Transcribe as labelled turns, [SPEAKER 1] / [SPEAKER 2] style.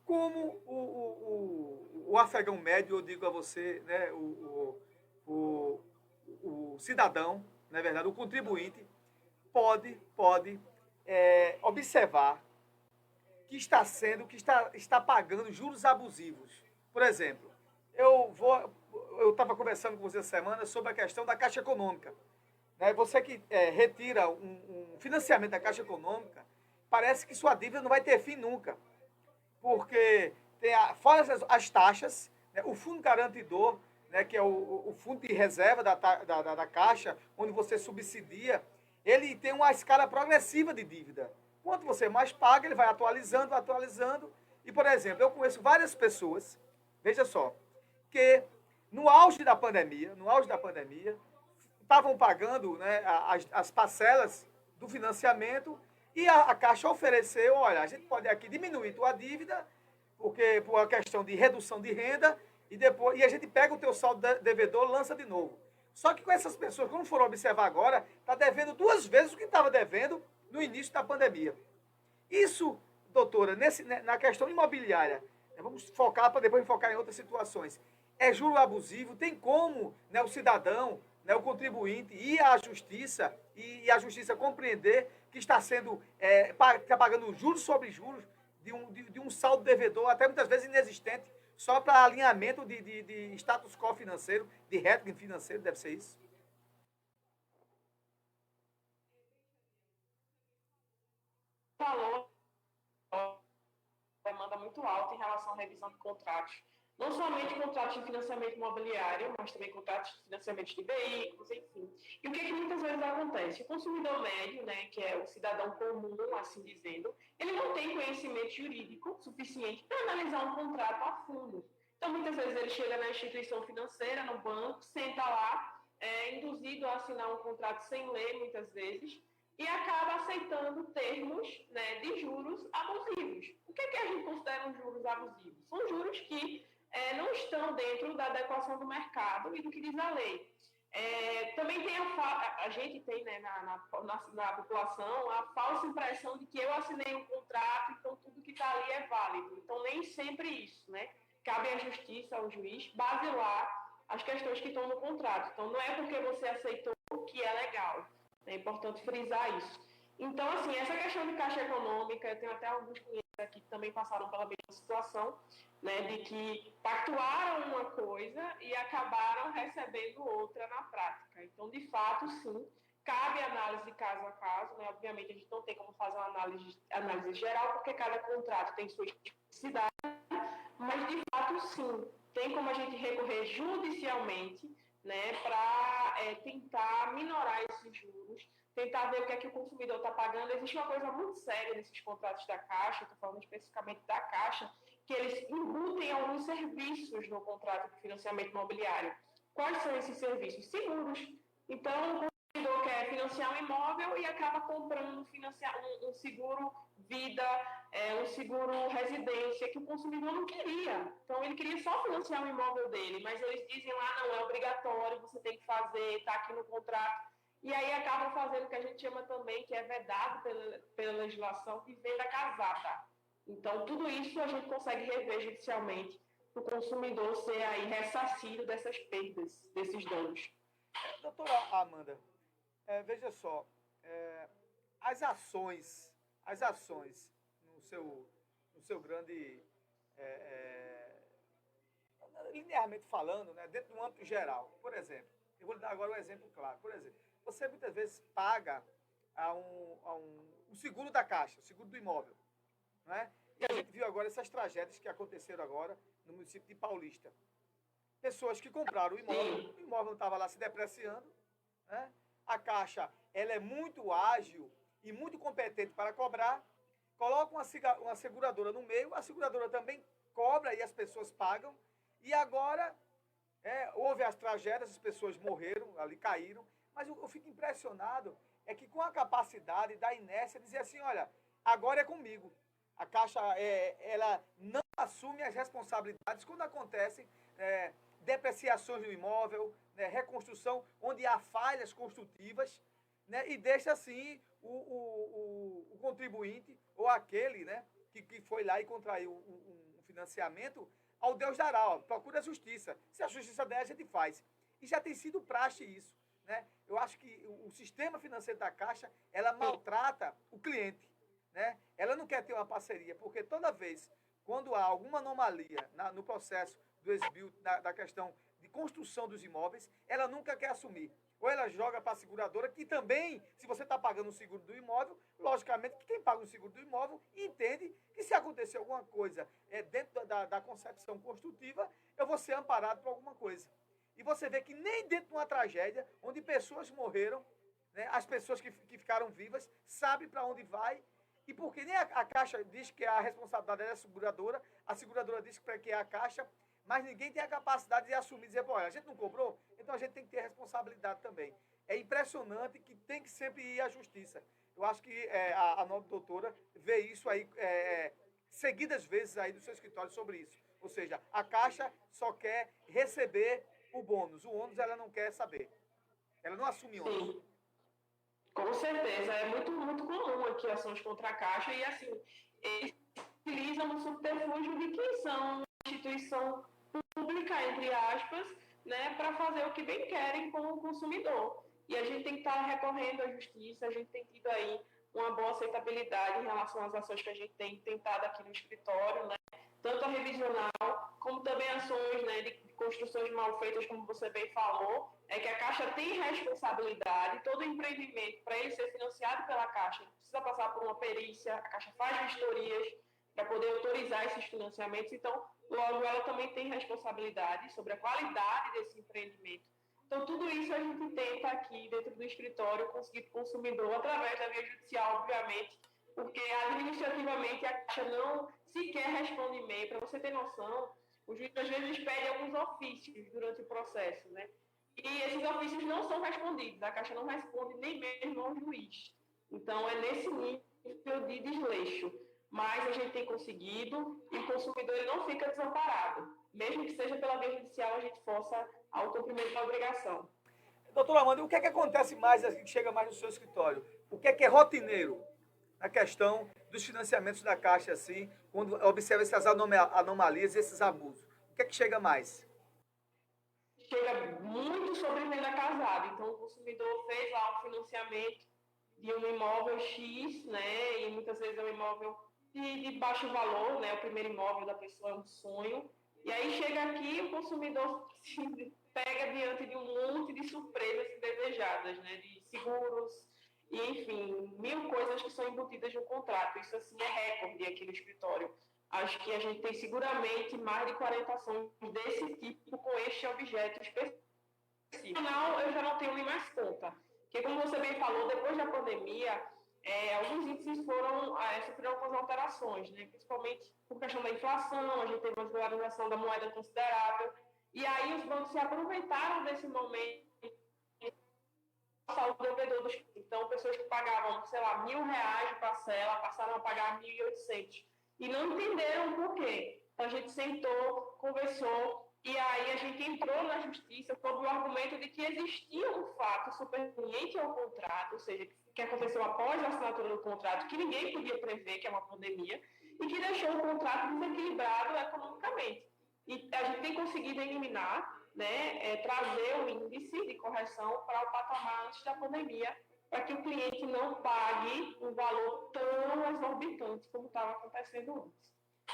[SPEAKER 1] como o afegão médio, eu digo a você, né, o cidadão, na verdade, o contribuinte, pode observar que está pagando juros abusivos. Por exemplo, eu estava conversando com você essa semana sobre a questão da Caixa Econômica. Né? Você que retira um financiamento da Caixa Econômica, parece que sua dívida não vai ter fim nunca. Porque fora as taxas, né, o fundo garantidor, né, que é o fundo de reserva da Caixa, onde você subsidia, ele tem uma escala progressiva de dívida. Quanto você mais paga, ele vai atualizando, atualizando. E, por exemplo, eu conheço várias pessoas, veja só, que no auge da pandemia, estavam pagando, né, as parcelas do financiamento e a Caixa ofereceu, olha, a gente pode aqui diminuir tua dívida, porque por uma questão de redução de renda, e a gente pega o teu saldo devedor, lança de novo. Só que com essas pessoas, como foram observar agora, está devendo 2 vezes o que estava devendo no início da pandemia. Isso, doutora, na questão imobiliária, vamos focar para depois focar em outras situações. É juro abusivo, tem como, né, o cidadão, né, o contribuinte ir à justiça e a justiça compreender que está pagando juros sobre juros de um saldo devedor, até muitas vezes inexistente, só para alinhamento de status quo financeiro, de rating financeiro, deve ser isso?
[SPEAKER 2] Falou demanda muito alta em relação à revisão de contratos. Não somente contratos de financiamento imobiliário, mas também contratos de financiamento de veículos, enfim. E o que muitas vezes acontece? O consumidor médio, né, que é o cidadão comum, assim dizendo, ele não tem conhecimento jurídico suficiente para analisar um contrato a fundo. Então, muitas vezes ele chega na instituição financeira, no banco, senta lá, induzido a assinar um contrato sem ler, muitas vezes, e acaba aceitando termos, né, de juros abusivos. O que a gente considera juros abusivos? São juros que não estão dentro da adequação do mercado e do que diz a lei. Também tem a gente tem, né, na população a falsa impressão de que eu assinei um contrato, então tudo que está ali é válido. Então, nem sempre isso, né? Cabe à justiça, ao juiz, basilar as questões que estão no contrato. Então, não é porque você aceitou que é legal. É importante frisar isso. Então, assim, essa questão de Caixa Econômica, eu tenho até alguns clientes aqui que também passaram pela mesma situação, né, de que pactuaram uma coisa e acabaram recebendo outra na prática. Então, de fato, sim, cabe análise de caso a caso, né? Obviamente, a gente não tem como fazer uma análise geral, porque cada contrato tem sua especificidade, mas, de fato, sim, tem como a gente recorrer judicialmente, né, para tentar minorar esses juros, tentar ver o que é que o consumidor está pagando. Existe uma coisa muito séria nesses contratos da Caixa, estou falando especificamente da Caixa, que eles embutem alguns serviços no contrato de financiamento imobiliário. Quais são esses serviços? Seguros. Então, o consumidor quer financiar um imóvel e acaba comprando um seguro vida, um seguro residência, que o consumidor não queria. Então, ele queria só financiar o imóvel dele, mas eles dizem lá, não, é obrigatório, você tem que fazer, está aqui no contrato. E aí acabam fazendo o que a gente chama também, que é vedado pela legislação, de venda casada. Então, tudo isso a gente consegue rever judicialmente para o consumidor ser aí ressarcido dessas perdas, desses danos.
[SPEAKER 1] Doutora Amanda, veja só, as ações, no seu grande, é, linearmente falando, né, dentro do âmbito geral, por exemplo, eu vou lhe dar agora um exemplo claro. Por exemplo, você muitas vezes paga um seguro da Caixa, seguro do imóvel, não é? E a gente viu agora essas tragédias que aconteceram agora no município de Paulista. Pessoas que compraram
[SPEAKER 2] Sim.
[SPEAKER 1] o imóvel estava lá se depreciando, né? A Caixa, ela é muito ágil e muito competente para cobrar, coloca uma seguradora no meio, a seguradora também cobra e as pessoas pagam, e agora houve as tragédias, as pessoas morreram, ali caíram, mas eu fico impressionado é que com a capacidade da inércia dizer assim, olha, agora é comigo. A Caixa, ela não assume as responsabilidades quando acontecem depreciações do imóvel, né, reconstrução, onde há falhas construtivas, né, e deixa assim o contribuinte ou aquele, né, que foi lá e contraiu um financiamento, ao Deus dará, ó, procura a justiça. Se a justiça der, a gente faz. E já tem sido praxe isso. Né? Eu acho que o sistema financeiro da Caixa, ela maltrata o cliente. Né? Ela não quer ter uma parceria, porque toda vez, quando há alguma anomalia no processo do esbio, da questão de construção dos imóveis, ela nunca quer assumir. Ou ela joga para a seguradora, que também, se você está pagando o seguro do imóvel, logicamente que quem paga o seguro do imóvel entende que se acontecer alguma coisa dentro da concepção construtiva, eu vou ser amparado por alguma coisa. E você vê que nem dentro de uma tragédia, onde pessoas morreram, né, as pessoas que ficaram vivas, sabem para onde vai, e porque nem a Caixa diz que a responsabilidade é da a seguradora diz que é a Caixa, mas ninguém tem a capacidade de assumir e dizer, olha, a gente não cobrou, então a gente tem que ter responsabilidade também. É impressionante que tem que sempre ir à justiça. Eu acho que a nobre doutora vê isso aí seguidas vezes aí do seu escritório sobre isso. Ou seja, a Caixa só quer receber o bônus. O ônus ela não quer saber. Ela não assume ônus.
[SPEAKER 2] Sim, com certeza. É muito, muito comum aqui ações contra a Caixa e, assim, eles utilizam o subterfúgio de que são uma instituição pública, entre aspas, né, para fazer o que bem querem com o consumidor. E a gente tem que estar recorrendo à justiça, a gente tem tido aí uma boa aceitabilidade em relação às ações que a gente tem tentado aqui no escritório, né, tanto a revisional, como também ações, né, de construções mal feitas, como você bem falou, é que a Caixa tem responsabilidade, todo empreendimento, para ele ser financiado pela Caixa, precisa passar por uma perícia, a Caixa faz vistorias para poder autorizar esses financiamentos, então, logo, ela também tem responsabilidade sobre a qualidade desse empreendimento. Então, tudo isso a gente tenta aqui, dentro do escritório, conseguir para o consumidor, através da via judicial, obviamente, porque administrativamente a Caixa não sequer responde e-mail. Para você ter noção, o juiz às vezes pede alguns ofícios durante o processo, né? E esses ofícios não são respondidos, a Caixa não responde nem mesmo ao juiz. Então, é nesse nível de desleixo. Mas a gente tem conseguido e o consumidor ele não fica desamparado. Mesmo que seja pela via judicial, a gente força ao cumprimento da obrigação.
[SPEAKER 1] Doutora Amanda, o que acontece mais, que chega mais no seu escritório? O que é rotineiro na questão dos financiamentos da Caixa, assim, quando observa essas anomalias e esses abusos? O que chega mais?
[SPEAKER 2] Chega muito sobre venda casada. Então, o consumidor fez lá um financiamento de um imóvel X, né? E muitas vezes é um imóvel de baixo valor, né? O primeiro imóvel da pessoa é um sonho. E aí chega aqui o consumidor se pega diante de um monte de surpresas indesejadas, né? De seguros, e, enfim, mil coisas que são embutidas no contrato. Isso, assim, é recorde aqui no escritório. Acho que a gente tem seguramente mais de 40 ações desse tipo com este objeto específico. No final, eu já não tenho nem mais conta. Porque, como você bem falou, depois da pandemia, alguns índices sofreram algumas alterações, né? Principalmente por questão da inflação, a gente teve uma desvalorização da moeda considerável. E aí os bancos se aproveitaram desse momento o devedor dos... Então, pessoas que pagavam, sei lá, R$1.000 de parcela, passaram a pagar 1.800. E não entenderam por quê. Então, a gente sentou, conversou, e aí a gente entrou na justiça sob o argumento de que existia um fato superveniente ao contrato, ou seja, que aconteceu após a assinatura do contrato, que ninguém podia prever, que é uma pandemia, e que deixou o contrato desequilibrado economicamente. E a gente tem conseguido eliminar, né, trazer o índice de correção para o patamar antes da pandemia, para que o cliente não pague um valor tão exorbitante como estava acontecendo antes.